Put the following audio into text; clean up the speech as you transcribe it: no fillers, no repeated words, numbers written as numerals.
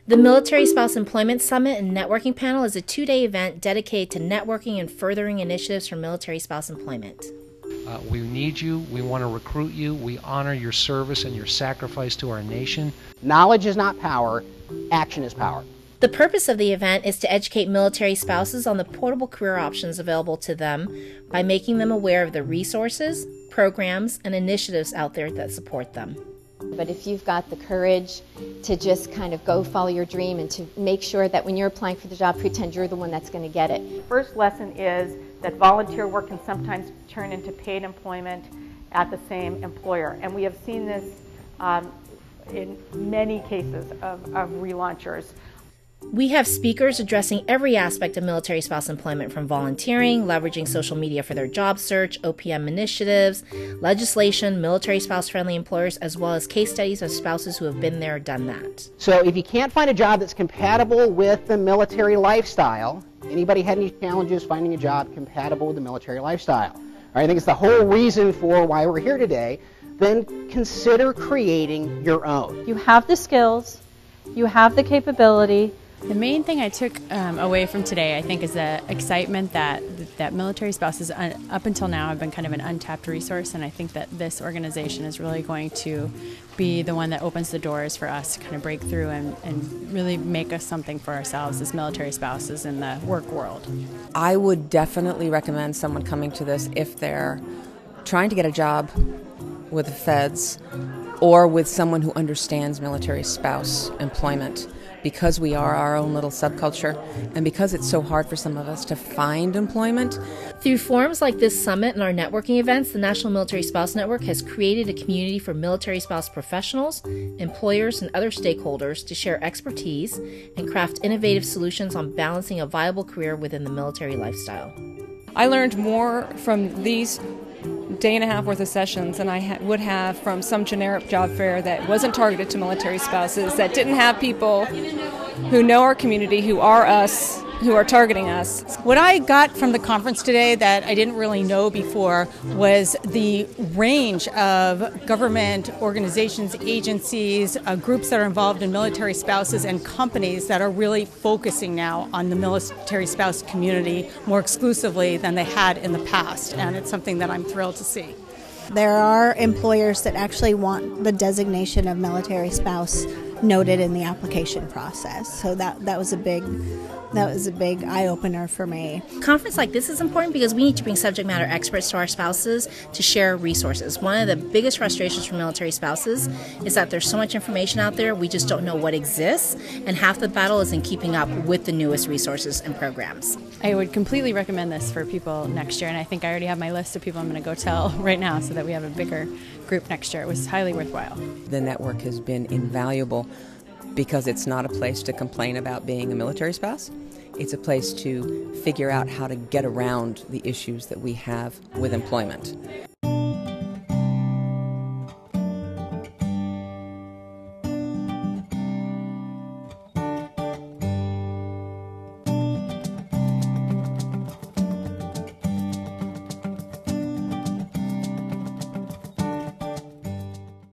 The Military Spouse Employment Summit and Networking Panel is a 2-day event dedicated to networking and furthering initiatives for military spouse employment. We need you. We want to recruit you. We honor your service and your sacrifice to our nation. Knowledge is not power. Action is power. The purpose of the event is to educate military spouses on the portable career options available to them by making them aware of the resources, programs, and initiatives out there that support them. But if you've got the courage to just kind of go follow your dream and to make sure that when you're applying for the job, pretend you're the one that's going to get it. First lesson is that volunteer work can sometimes turn into paid employment at the same employer. And we have seen this in many cases of relaunchers. We have speakers addressing every aspect of military spouse employment, from volunteering, leveraging social media for their job search, OPM initiatives, legislation, military spouse-friendly employers, as well as case studies of spouses who have been there, done that. So if you can't find a job that's compatible with the military lifestyle, anybody had any challenges finding a job compatible with the military lifestyle? I think it's the whole reason for why we're here today. Then consider creating your own. You have the skills, you have the capability. The main thing I took away from today, I think, is the excitement that military spouses, up until now, have been kind of an untapped resource, and I think that this organization is really going to be the one that opens the doors for us to kind of break through and really make us something for ourselves as military spouses in the work world. I would definitely recommend someone coming to this if they're trying to get a job with the feds or with someone who understands military spouse employment, because we are our own little subculture and because it's so hard for some of us to find employment. Through forums like this summit and our networking events, the National Military Spouse Network has created a community for military spouse professionals, employers, and other stakeholders to share expertise and craft innovative solutions on balancing a viable career within the military lifestyle. I learned more from these day and a half worth of sessions than I would have from some generic job fair that wasn't targeted to military spouses, that didn't have people who know our community, who are us, who are targeting us. What I got from the conference today that I didn't really know before was the range of government organizations, agencies, groups that are involved in military spouses, and companies that are really focusing now on the military spouse community more exclusively than they had in the past, and it's something that I'm thrilled to see. There are employers that actually want the designation of military spouse noted in the application process. So that was a big eye-opener for me. A conference like this is important because we need to bring subject matter experts to our spouses to share resources. One of the biggest frustrations for military spouses is that there's so much information out there, we just don't know what exists, and half the battle is in keeping up with the newest resources and programs. I would completely recommend this for people next year, and I think I already have my list of people I'm going to go tell right now so that we have a bigger group next year. It was highly worthwhile. The network has been invaluable because it's not a place to complain about being a military spouse. It's a place to figure out how to get around the issues that we have with employment.